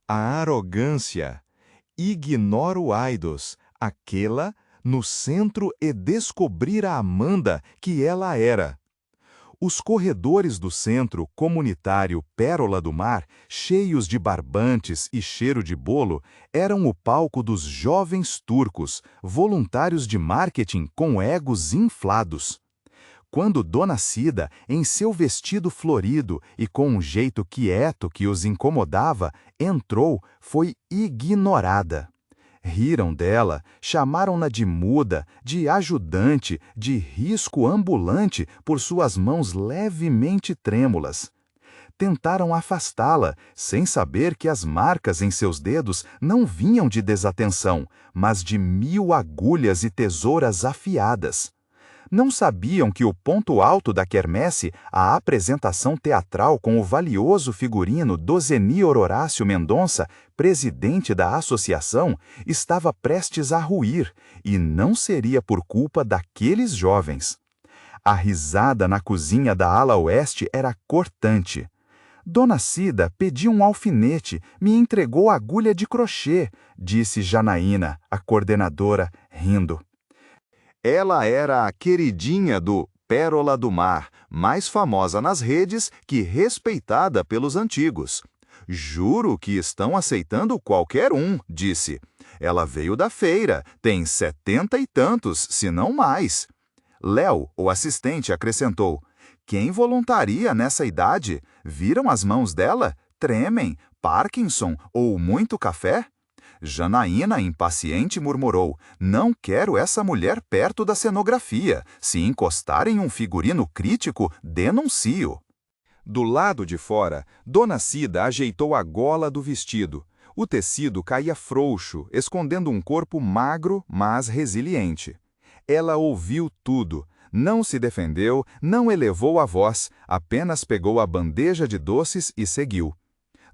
a arrogância. Ignoro aidos, aquela no centro e descobrir a Amanda que ela era. Os corredores do centro comunitário Pérola do Mar, cheios de barbantes e cheiro de bolo, eram o palco dos jovens turcos, voluntários de marketing com egos inflados. Quando Dona Cida, em seu vestido florido e com um jeito quieto que os incomodava, entrou, foi ignorada. Riram dela, chamaram-na de muda, de ajudante, de risco ambulante por suas mãos levemente trêmulas. Tentaram afastá-la, sem saber que as marcas em seus dedos não vinham de desatenção, mas de 1000 agulhas e tesouras afiadas. Não sabiam que o ponto alto da quermesse, a apresentação teatral com o valioso figurino Dozenior Horácio Mendonça, presidente da associação, estava prestes a ruir, e não seria por culpa daqueles jovens. A risada na cozinha da ala oeste era cortante. Dona Cida pediu um alfinete, me entregou agulha de crochê, disse Janaína, a coordenadora, rindo. Ela era a queridinha do Pérola do Mar, mais famosa nas redes que respeitada pelos antigos. Juro que estão aceitando qualquer um, disse. Ela veio da feira, tem 70 e tantos, se não mais. Léo, o assistente, acrescentou. Quem voluntaria nessa idade? Viram as mãos dela? Tremem, Parkinson ou muito café? Janaína, impaciente, murmurou, não quero essa mulher perto da cenografia. Se encostar em um figurino crítico, denuncio. Do lado de fora, Dona Cida ajeitou a gola do vestido. O tecido caía frouxo, escondendo um corpo magro, mas resiliente. Ela ouviu tudo. Não se defendeu, não elevou a voz, apenas pegou a bandeja de doces e seguiu.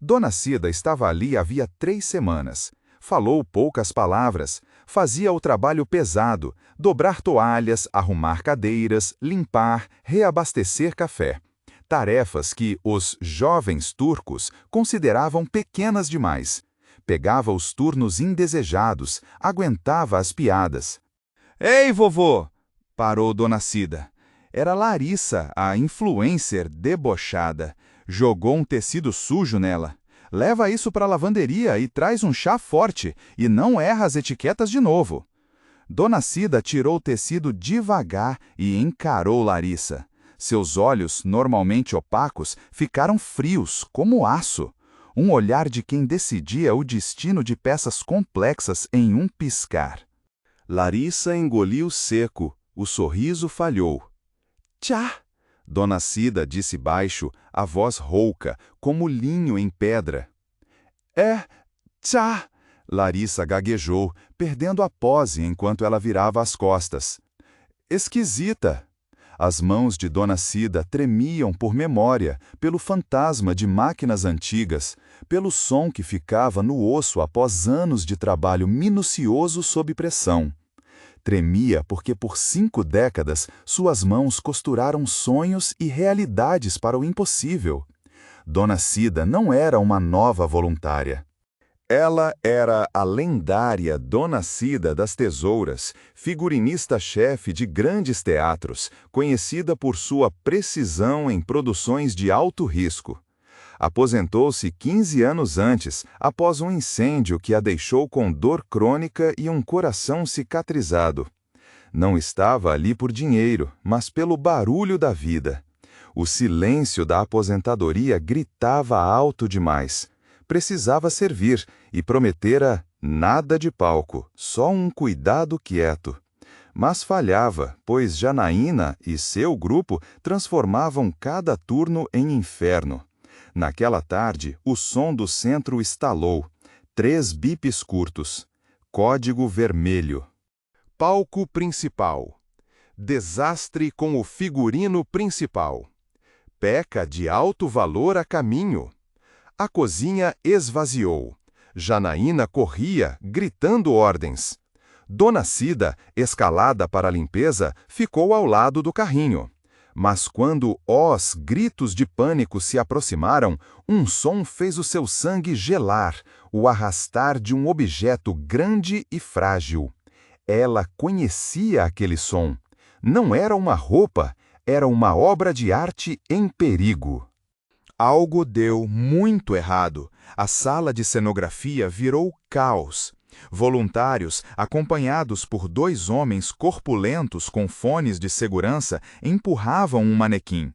Dona Cida estava ali havia 3 semanas. Falou poucas palavras, fazia o trabalho pesado, dobrar toalhas, arrumar cadeiras, limpar, reabastecer café. Tarefas que os jovens turcos consideravam pequenas demais. Pegava os turnos indesejados, aguentava as piadas. Ei, vovô! Parou Dona Cida. Era Larissa, a influencer debochada. Jogou um tecido sujo nela. Leva isso para a lavanderia e traz um chá forte, e não erra as etiquetas de novo. Dona Cida tirou o tecido devagar e encarou Larissa. Seus olhos, normalmente opacos, ficaram frios, como aço. Um olhar de quem decidia o destino de peças complexas em um piscar. Larissa engoliu seco, o sorriso falhou. Tchá! Dona Cida disse baixo, a voz rouca, como linho em pedra. Tchá! Larissa gaguejou, perdendo a pose enquanto ela virava as costas. Esquisita! As mãos de Dona Cida tremiam por memória, pelo fantasma de máquinas antigas, pelo som que ficava no osso após anos de trabalho minucioso sob pressão. Tremia porque por 5 décadas suas mãos costuraram sonhos e realidades para o impossível. Dona Cida não era uma nova voluntária. Ela era a lendária Dona Cida das Tesouras, figurinista-chefe de grandes teatros, conhecida por sua precisão em produções de alto risco. Aposentou-se 15 anos antes, após um incêndio que a deixou com dor crônica e um coração cicatrizado. Não estava ali por dinheiro, mas pelo barulho da vida. O silêncio da aposentadoria gritava alto demais. Precisava servir e prometera nada de palco, só um cuidado quieto. Mas falhava, pois Janaína e seu grupo transformavam cada turno em inferno. Naquela tarde, o som do centro estalou. 3 bips curtos. Código vermelho. Palco principal. Desastre com o figurino principal. Peca de alto valor a caminho. A cozinha esvaziou. Janaína corria, gritando ordens. Dona Cida, escalada para a limpeza, ficou ao lado do carrinho. Mas quando os gritos de pânico se aproximaram, um som fez o seu sangue gelar, o arrastar de um objeto grande e frágil. Ela conhecia aquele som. Não era uma roupa, era uma obra de arte em perigo. Algo deu muito errado. A sala de cenografia virou caos. Voluntários, acompanhados por 2 homens corpulentos com fones de segurança, empurravam um manequim.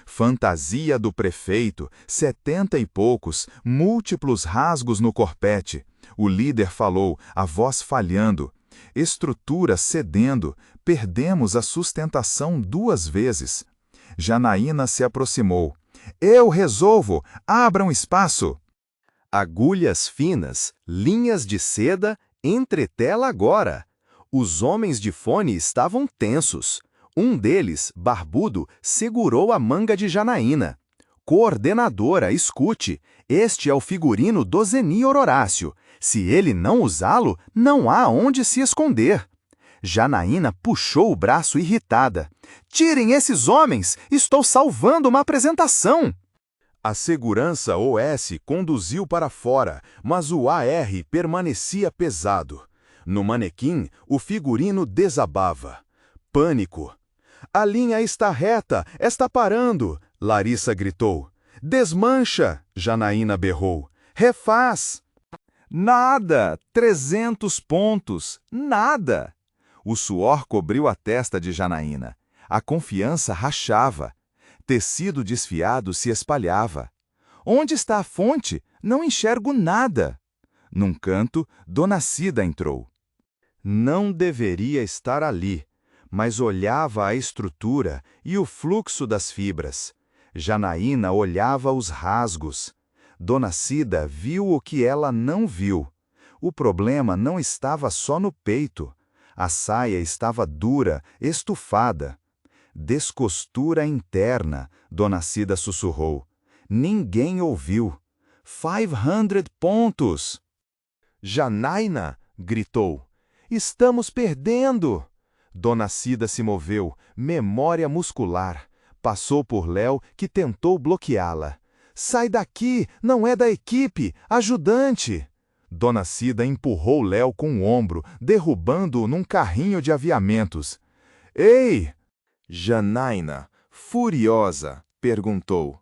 Fantasia do prefeito, 70 e poucos, múltiplos rasgos no corpete. O líder falou, a voz falhando. Estrutura cedendo, perdemos a sustentação 2 vezes. Janaína se aproximou. Eu resolvo, abram espaço. Agulhas finas, linhas de seda, entretela agora. Os homens de fone estavam tensos. Um deles, barbudo, segurou a manga de Janaína. Coordenadora, escute, este é o figurino do Zenior Horácio. Se ele não usá-lo, não há onde se esconder. Janaína puxou o braço irritada. Tirem esses homens! Estou salvando uma apresentação! A segurança OS conduziu para fora, mas o AR permanecia pesado. No manequim, o figurino desabava. Pânico. A linha está reta, está parando, Larissa gritou. Desmancha, Janaína berrou. Refaz. Nada, 300 pontos, nada. O suor cobriu a testa de Janaína. A confiança rachava. Tecido desfiado se espalhava. Onde está a fonte? Não enxergo nada. Num canto, Dona Cida entrou. Não deveria estar ali, mas olhava a estrutura e o fluxo das fibras. Janaína olhava os rasgos. Dona Cida viu o que ela não viu. O problema não estava só no peito. A saia estava dura, estufada. Descostura interna, Dona Cida sussurrou. Ninguém ouviu. 500 pontos! Janaína, gritou. Estamos perdendo! Dona Cida se moveu, memória muscular. Passou por Léo, que tentou bloqueá-la. Sai daqui, não é da equipe, ajudante! Dona Cida empurrou Léo com o ombro, derrubando-o num carrinho de aviamentos. Ei! Janaína, furiosa, perguntou.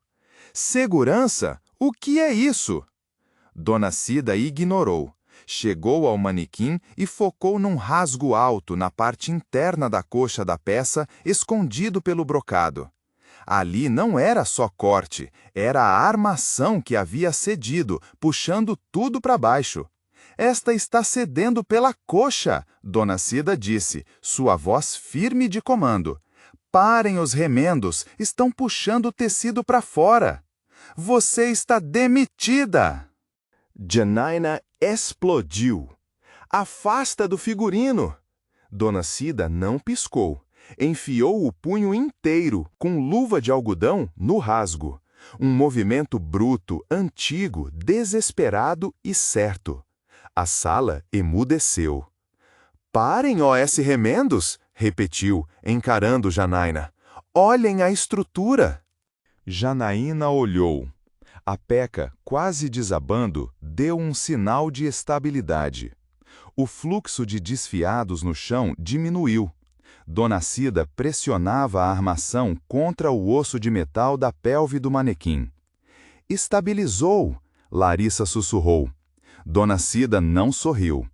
Segurança? O que é isso? Dona Cida ignorou. Chegou ao manequim e focou num rasgo alto na parte interna da coxa da peça, escondido pelo brocado. Ali não era só corte, era a armação que havia cedido, puxando tudo para baixo. Esta está cedendo pela coxa, Dona Cida disse, sua voz firme de comando. Parem os remendos, estão puxando o tecido para fora. Você está demitida! Janaína explodiu. Afasta do figurino! Dona Cida não piscou. Enfiou o punho inteiro, com luva de algodão, no rasgo. Um movimento bruto, antigo, desesperado e certo. A sala emudeceu. Parem, OS Remendos! Repetiu, encarando Janaína. Olhem a estrutura! Janaína olhou. A peca, quase desabando, deu um sinal de estabilidade. O fluxo de desfiados no chão diminuiu. Dona Cida pressionava a armação contra o osso de metal da pelve do manequim. Estabilizou! Larissa sussurrou. Dona Cida não sorriu.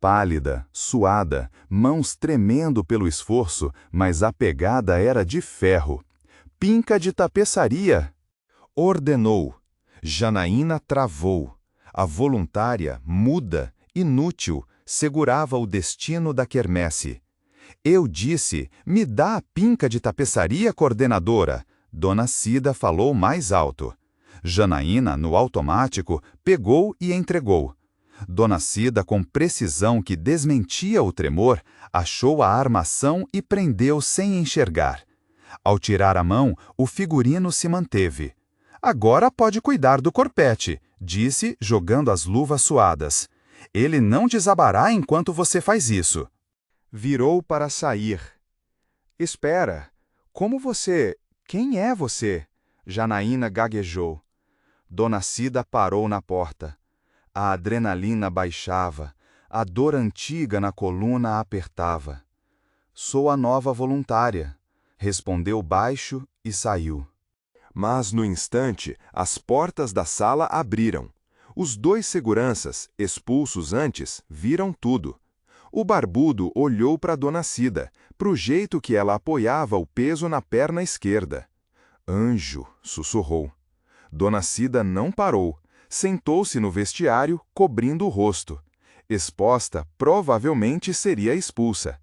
Pálida, suada, mãos tremendo pelo esforço, mas a pegada era de ferro. Pinca de tapeçaria! Ordenou. Janaína travou. A voluntária, muda, inútil, segurava o destino da quermesse. Eu disse, me dá a pinca de tapeçaria, coordenadora. Dona Cida falou mais alto. Janaína, no automático, pegou e entregou. Dona Cida, com precisão que desmentia o tremor, achou a armação e prendeu sem enxergar. Ao tirar a mão, o figurino se manteve. Agora pode cuidar do corpete, disse, jogando as luvas suadas. Ele não desabará enquanto você faz isso. Virou para sair. Espera, como você... Quem é você? Janaína gaguejou. Dona Cida parou na porta. A adrenalina baixava, a dor antiga na coluna a apertava. Sou a nova voluntária, respondeu baixo e saiu. Mas, no instante, as portas da sala abriram. Os 2 seguranças, expulsos antes, viram tudo. O barbudo olhou para Dona Cida, pro jeito que ela apoiava o peso na perna esquerda. Anjo, sussurrou. Dona Cida não parou. Sentou-se no vestiário, cobrindo o rosto. Exposta, provavelmente seria expulsa.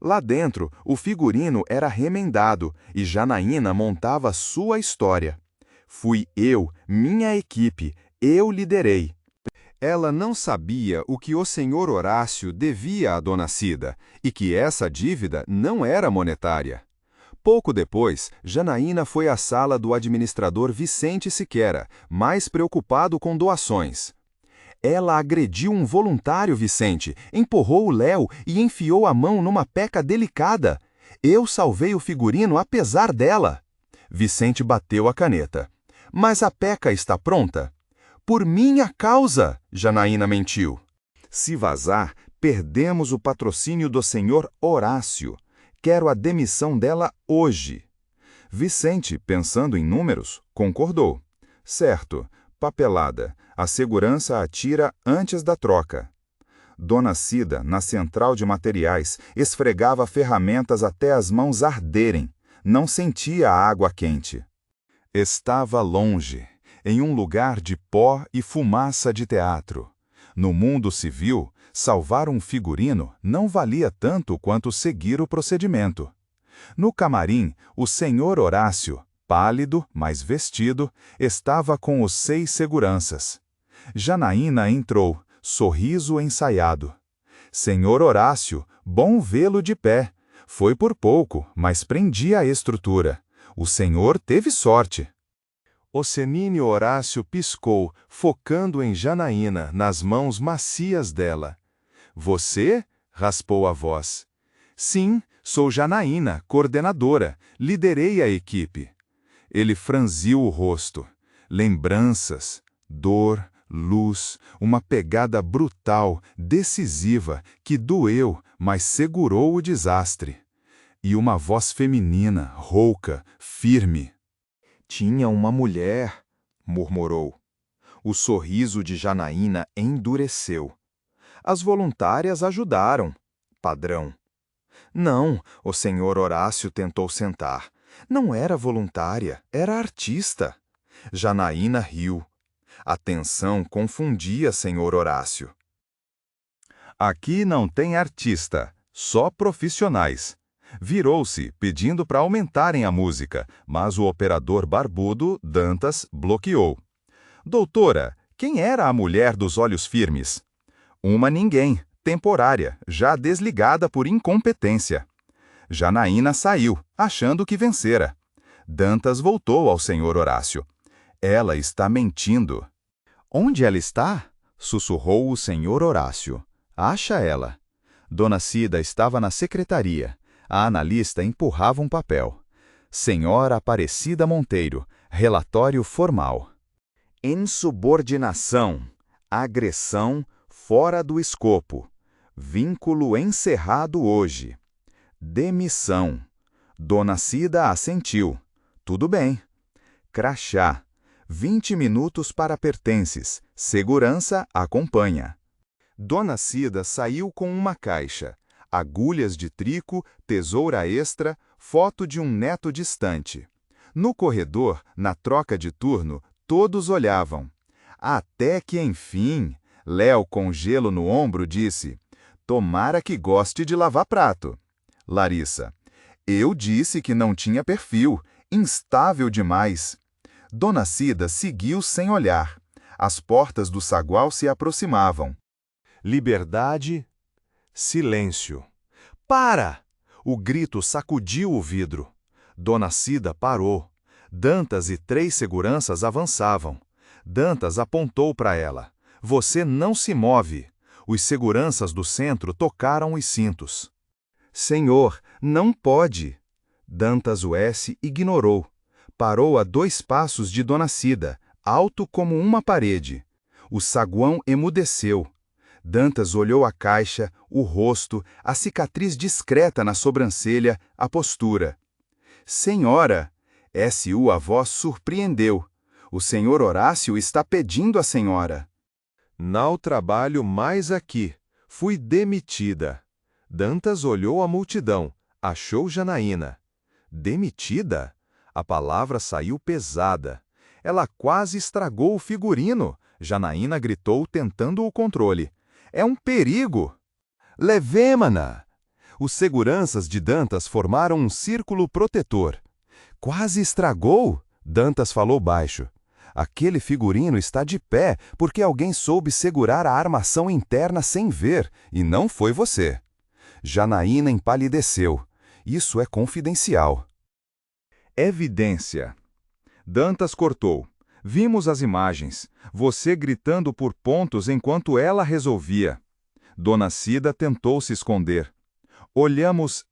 Lá dentro, o figurino era remendado e Janaína montava sua história. Fui eu, minha equipe, eu liderei. Ela não sabia o que o senhor Horácio devia a Dona Cida e que essa dívida não era monetária. Pouco depois, Janaína foi à sala do administrador Vicente Siqueira, mais preocupado com doações. Ela agrediu um voluntário, Vicente, empurrou o Léo e enfiou a mão numa peca delicada. Eu salvei o figurino apesar dela. Vicente bateu a caneta. Mas a peca está pronta? Por minha causa, Janaína mentiu. Se vazar, perdemos o patrocínio do senhor Horácio. Quero a demissão dela hoje. Vicente, pensando em números, concordou. Certo, papelada. A segurança atira antes da troca. Dona Cida, na central de materiais, esfregava ferramentas até as mãos arderem. Não sentia a água quente. Estava longe, em um lugar de pó e fumaça de teatro. No mundo civil, salvar um figurino não valia tanto quanto seguir o procedimento. No camarim, o senhor Horácio, pálido, mas vestido, estava com os 6 seguranças. Janaína entrou, sorriso ensaiado. Senhor Horácio, bom vê-lo de pé. Foi por pouco, mas prendia a estrutura. O senhor teve sorte. O seníneo Horácio piscou, focando em Janaína, nas mãos macias dela. Você? Raspou a voz. Sim, sou Janaína, coordenadora. Liderei a equipe. Ele franziu o rosto. Lembranças, dor, luz, uma pegada brutal, decisiva, que doeu, mas segurou o desastre. E uma voz feminina, rouca, firme. Tinha uma mulher, murmurou. O sorriso de Janaína endureceu. As voluntárias ajudaram. Padrão. Não, o senhor Horácio tentou sentar. Não era voluntária, era artista. Janaína riu. A tensão confundia senhor Horácio. Aqui não tem artista, só profissionais. Virou-se, pedindo para aumentarem a música, mas o operador barbudo, Dantas, bloqueou. Doutora, quem era a mulher dos olhos firmes? Uma ninguém, temporária, já desligada por incompetência. Janaína saiu, achando que vencera. Dantas voltou ao senhor Horácio. Ela está mentindo. Onde ela está? Sussurrou o senhor Horácio. Acha ela. Dona Cida estava na secretaria. A analista empurrava um papel. Senhora Aparecida Monteiro, relatório formal. Insubordinação, agressão fora do escopo. Vínculo encerrado hoje. Demissão. Dona Cida assentiu. Tudo bem. Crachá. 20 minutos para pertences. Segurança acompanha. Dona Cida saiu com uma caixa. Agulhas de trico, tesoura extra, foto de um neto distante. No corredor, na troca de turno, todos olhavam. Até que, enfim, Léo, com gelo no ombro, disse: tomara que goste de lavar prato. Larissa: eu disse que não tinha perfil, instável demais. Dona Cida seguiu sem olhar. As portas do sagual se aproximavam. Liberdade. Silêncio. Para! O grito sacudiu o vidro. Dona Cida parou. Dantas e 3 seguranças avançavam. Dantas apontou para ela. Você não se move. Os seguranças do centro tocaram os cintos. Senhor, não pode. Dantas US ignorou. parou a 2 passos de Dona Cida, alto como uma parede. O saguão emudeceu. Dantas olhou a caixa, o rosto, a cicatriz discreta na sobrancelha, a postura. Senhora! S.U. a voz surpreendeu. O senhor Horácio está pedindo a senhora. Não trabalho mais aqui. Fui demitida. Dantas olhou a multidão. Achou Janaína. Demitida? A palavra saiu pesada. Ela quase estragou o figurino. Janaína gritou, tentando o controle. É um perigo! Levemo-na! Os seguranças de Dantas formaram um círculo protetor. Quase estragou? Dantas falou baixo. Aquele figurino está de pé porque alguém soube segurar a armação interna sem ver, e não foi você. Janaína empalideceu. Isso é confidencial. Evidência. Dantas cortou. Vimos as imagens. Você gritando por pontos enquanto ela resolvia. Dona Cida tentou se esconder. Olhamos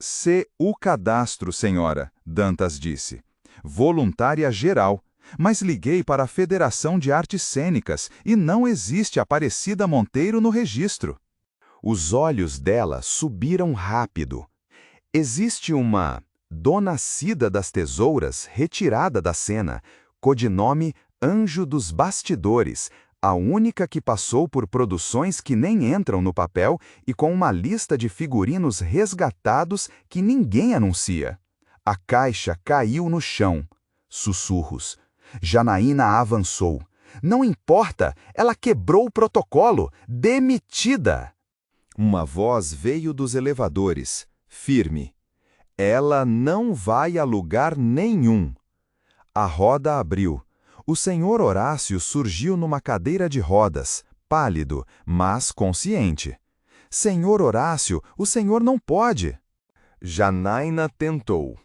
o cadastro, senhora, Dantas disse. Voluntária geral. Mas liguei para a Federação de Artes Cênicas e não existe Aparecida Monteiro no registro. Os olhos dela subiram rápido. Existe uma Dona Cida das Tesouras retirada da cena, codinome Anjo dos Bastidores, a única que passou por produções que nem entram no papel e com uma lista de figurinos resgatados que ninguém anuncia. A caixa caiu no chão. Sussurros. Janaína avançou. Não importa, ela quebrou o protocolo. Demitida! Uma voz veio dos elevadores, firme. Ela não vai a lugar nenhum. A roda abriu. O senhor Horácio surgiu numa cadeira de rodas, pálido, mas consciente. Senhor Horácio, o senhor não pode. Janaína tentou.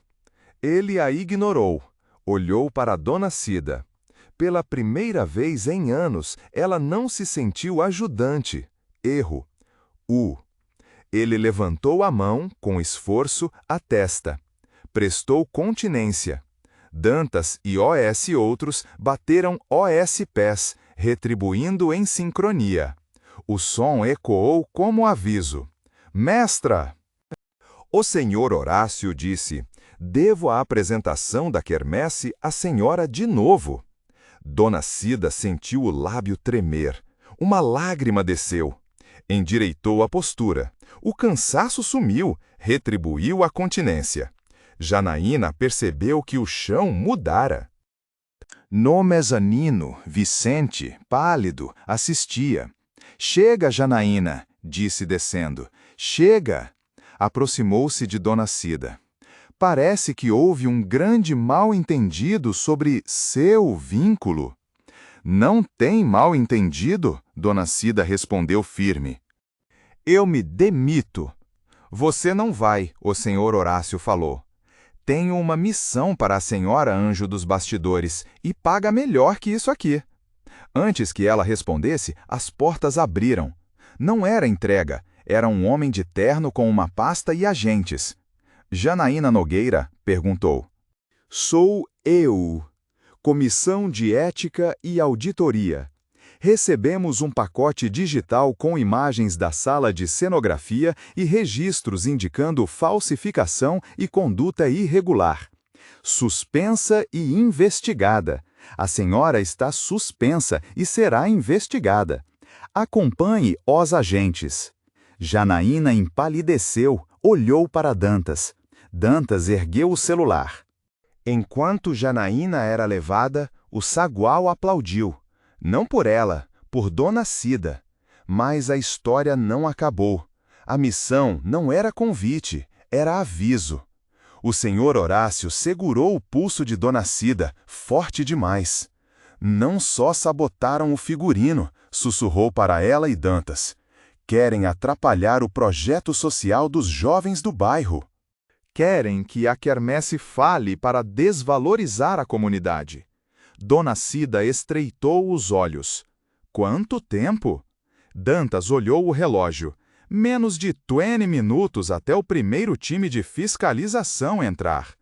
Ele a ignorou. Olhou para Dona Cida. Pela primeira vez em anos, ela não se sentiu ajudante. Erro. Ele levantou a mão, com esforço, à testa. Prestou continência. Dantas e OS outros bateram OS pés, retribuindo em sincronia. O som ecoou como aviso. Mestra! O senhor Horácio disse, devo a apresentação da quermesse à senhora de novo. Dona Cida sentiu o lábio tremer. Uma lágrima desceu. Endireitou a postura. O cansaço sumiu, retribuiu a continência. Janaína percebeu que o chão mudara. No mezanino, Vicente, pálido, assistia. Chega, Janaína, disse descendo. Chega! Aproximou-se de Dona Cida. Parece que houve um grande mal-entendido sobre seu vínculo. Não tem mal-entendido, Dona Cida respondeu firme. Eu me demito. Você não vai, o senhor Horácio falou. Tenho uma missão para a senhora Anjo dos Bastidores e paga melhor que isso aqui. Antes que ela respondesse, as portas abriram. Não era entrega, era um homem de terno com uma pasta e agentes. Janaína Nogueira perguntou. Sou eu. Comissão de Ética e Auditoria. Recebemos um pacote digital com imagens da sala de cenografia e registros indicando falsificação e conduta irregular. Suspensa e investigada. A senhora está suspensa e será investigada. Acompanhe os agentes. Janaína empalideceu, olhou para Dantas. Dantas ergueu o celular. Enquanto Janaína era levada, o saguão aplaudiu. Não por ela, por Dona Cida. Mas a história não acabou. A missão não era convite, era aviso. O senhor Horácio segurou o pulso de Dona Cida, forte demais. Não só sabotaram o figurino, sussurrou para ela e Dantas. Querem atrapalhar o projeto social dos jovens do bairro. Querem que a quermesse fale para desvalorizar a comunidade. Dona Cida estreitou os olhos. Quanto tempo? Dantas olhou o relógio. Menos de 20 minutos até o primeiro time de fiscalização entrar.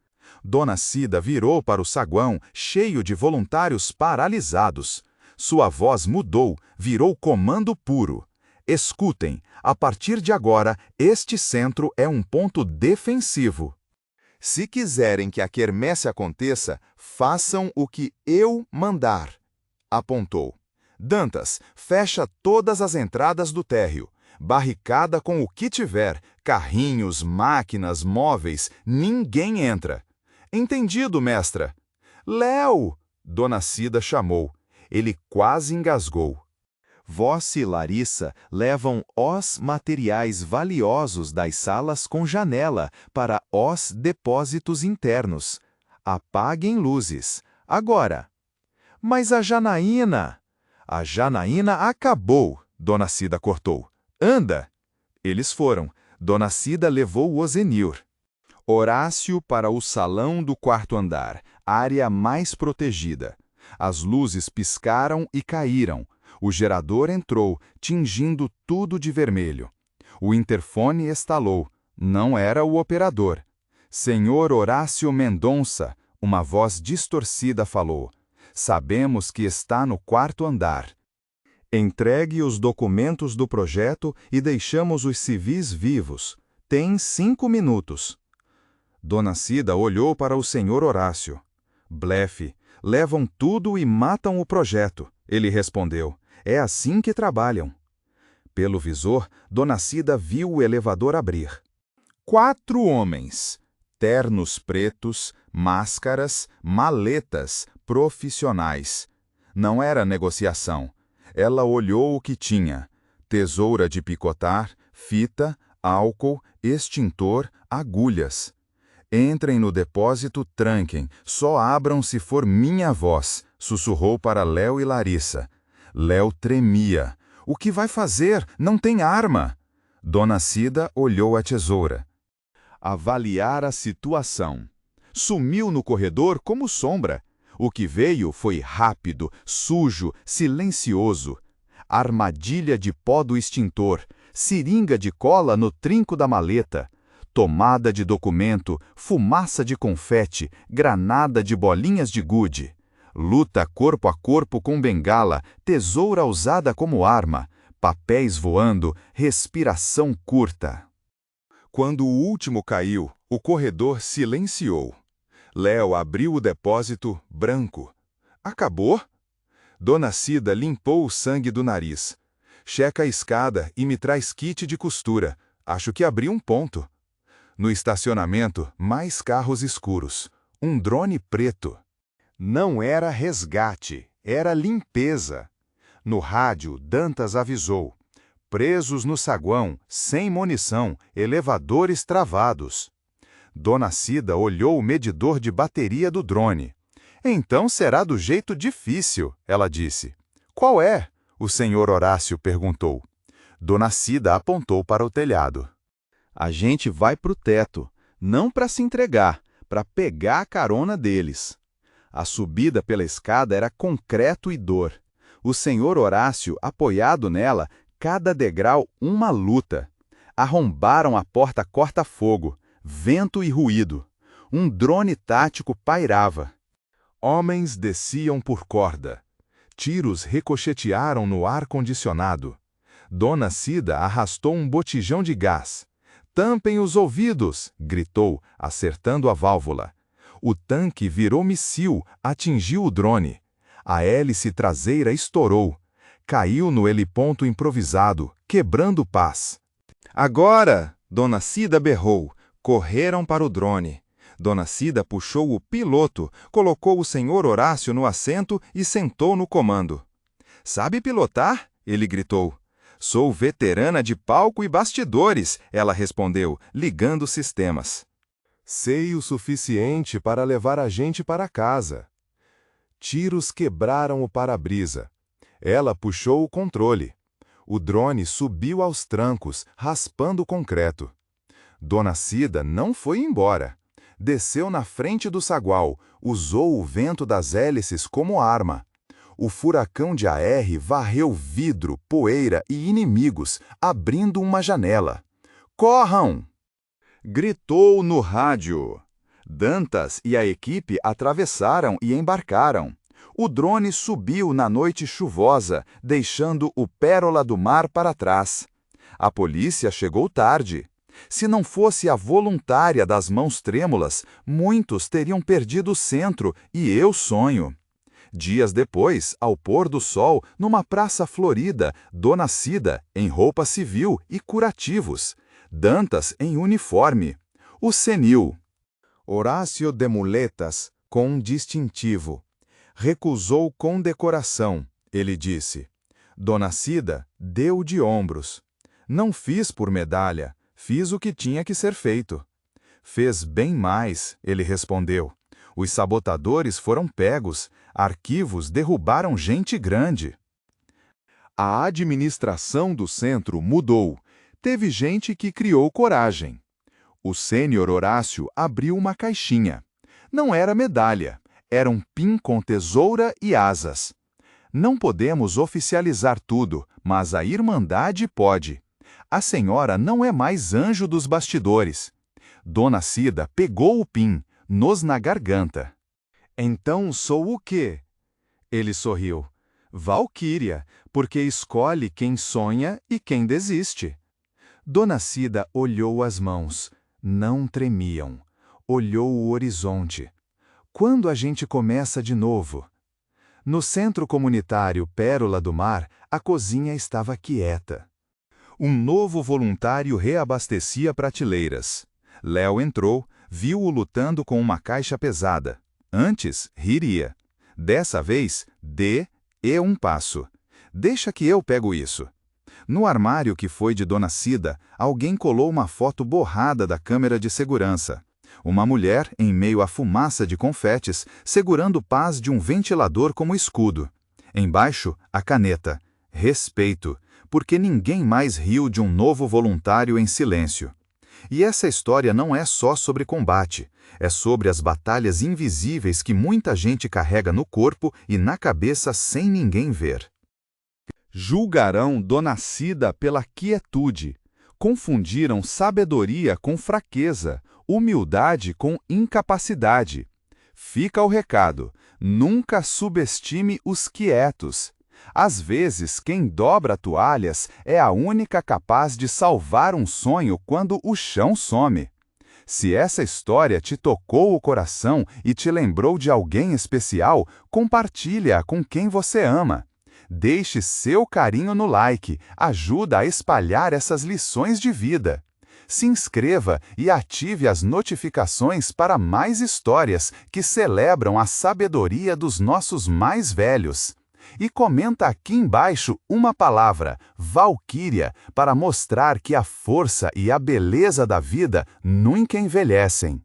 Dona Cida virou para o saguão, cheio de voluntários paralisados. Sua voz mudou, virou comando puro. Escutem, a partir de agora, este centro é um ponto defensivo. Se quiserem que a quermesse aconteça, façam o que eu mandar, apontou. Dantas, fecha todas as entradas do térreo. Barricada com o que tiver, carrinhos, máquinas, móveis, ninguém entra. Entendido, mestra. Léo! Dona Cida chamou. Ele quase engasgou. Vós e Larissa levam os materiais valiosos das salas com janela para os depósitos internos. Apaguem luzes. Agora. Mas a Janaína... A Janaína acabou, Dona Cida cortou. Anda! Eles foram. Dona Cida levou o Ozenir. Horácio para o salão do quarto andar, área mais protegida. As luzes piscaram e caíram. O gerador entrou, tingindo tudo de vermelho. O interfone estalou. Não era o operador. Senhor Horácio Mendonça, uma voz distorcida falou. Sabemos que está no quarto andar. Entregue os documentos do projeto e deixamos os civis vivos. Tem 5 minutos. Dona Cida olhou para o senhor Horácio. Blefe. Levam tudo e matam o projeto. Ele respondeu. É assim que trabalham. Pelo visor, Dona Cida viu o elevador abrir. 4 homens. Ternos pretos, máscaras, maletas, profissionais. Não era negociação. Ela olhou o que tinha. Tesoura de picotar, fita, álcool, extintor, agulhas. Entrem no depósito, tranquem. Só abram se for minha voz, sussurrou para Léo e Larissa. Léo tremia. O que vai fazer? Não tem arma. Dona Cida olhou a tesoura. Avaliar a situação. Sumiu no corredor como sombra. O que veio foi rápido, sujo, silencioso. Armadilha de pó do extintor, seringa de cola no trinco da maleta, tomada de documento, fumaça de confete, granada de bolinhas de gude. Luta corpo a corpo com bengala, tesoura usada como arma, papéis voando, respiração curta. Quando o último caiu, o corredor silenciou. Léo abriu o depósito, branco. Acabou? Dona Cida limpou o sangue do nariz. Checa a escada e me traz kit de costura. Acho que abri um ponto. No estacionamento, mais carros escuros. Um drone preto. Não era resgate, era limpeza. No rádio, Dantas avisou. Presos no saguão, sem munição, elevadores travados. Dona Cida olhou o medidor de bateria do drone. Então será do jeito difícil, ela disse. Qual é? O senhor Horácio perguntou. Dona Cida apontou para o telhado. A gente vai para o teto, não para se entregar, para pegar a carona deles. A subida pela escada era concreto e dor. O senhor Horácio, apoiado nela, cada degrau uma luta. Arrombaram a porta corta-fogo. Vento e ruído. Um drone tático pairava. Homens desciam por corda. Tiros ricochetearam no ar-condicionado. Dona Cida arrastou um botijão de gás. Tampem os ouvidos! Gritou, acertando a válvula. O tanque virou míssil, atingiu o drone. A hélice traseira estourou. Caiu no heliponto improvisado, quebrando pás. Agora! Dona Cida berrou. Correram para o drone. Dona Cida puxou o piloto, colocou o senhor Horácio no assento e sentou no comando. Sabe pilotar? Ele gritou. Sou veterana de palco e bastidores, ela respondeu, ligando os sistemas. Sei o suficiente para levar a gente para casa. Tiros quebraram o para-brisa. Ela puxou o controle. O drone subiu aos trancos, raspando o concreto. Dona Cida não foi embora. Desceu na frente do sagual, usou o vento das hélices como arma. O furacão de AR varreu vidro, poeira e inimigos, abrindo uma janela. Corram! Gritou no rádio. Dantas e a equipe atravessaram e embarcaram. O drone subiu na noite chuvosa, deixando o Pérola do Mar para trás. A polícia chegou tarde. Se não fosse a voluntária das mãos trêmulas, muitos teriam perdido o centro e eu sonho. Dias depois, ao pôr do sol, numa praça florida, Dona Cida, em roupa civil e curativos. Dantas em uniforme. O senil. Horácio de muletas, com um distintivo. Recusou condecoração, ele disse. Dona Cida deu de ombros. Não fiz por medalha, fiz o que tinha que ser feito. Fez bem mais, ele respondeu. Os sabotadores foram pegos, arquivos derrubaram gente grande. A administração do centro mudou. Teve gente que criou coragem. O sênior Horácio abriu uma caixinha. Não era medalha, era um pin com tesoura e asas. Não podemos oficializar tudo, mas a Irmandade pode. A senhora não é mais anjo dos bastidores. Dona Cida pegou o pin, nos na garganta. Então sou o quê? Ele sorriu. Valquíria, porque escolhe quem sonha e quem desiste. Dona Cida olhou as mãos. Não tremiam. Olhou o horizonte. Quando a gente começa de novo? No centro comunitário Pérola do Mar, a cozinha estava quieta. Um novo voluntário reabastecia prateleiras. Léo entrou, viu-o lutando com uma caixa pesada. Antes, riria. Dessa vez, dê e um passo. Deixa que eu pego isso. No armário que foi de Dona Cida, alguém colou uma foto borrada da câmera de segurança. Uma mulher, em meio à fumaça de confetes, segurando o pás de um ventilador como escudo. Embaixo, a caneta. Respeito, porque ninguém mais riu de um novo voluntário em silêncio. E essa história não é só sobre combate, é sobre as batalhas invisíveis que muita gente carrega no corpo e na cabeça sem ninguém ver. Julgarão Dona Cida pela quietude. Confundiram sabedoria com fraqueza, humildade com incapacidade. Fica o recado, nunca subestime os quietos. Às vezes, quem dobra toalhas é a única capaz de salvar um sonho quando o chão some. Se essa história te tocou o coração e te lembrou de alguém especial, compartilha-a com quem você ama. Deixe seu carinho no like, ajuda a espalhar essas lições de vida. Se inscreva e ative as notificações para mais histórias que celebram a sabedoria dos nossos mais velhos. E comenta aqui embaixo uma palavra, Valquíria, para mostrar que a força e a beleza da vida nunca envelhecem.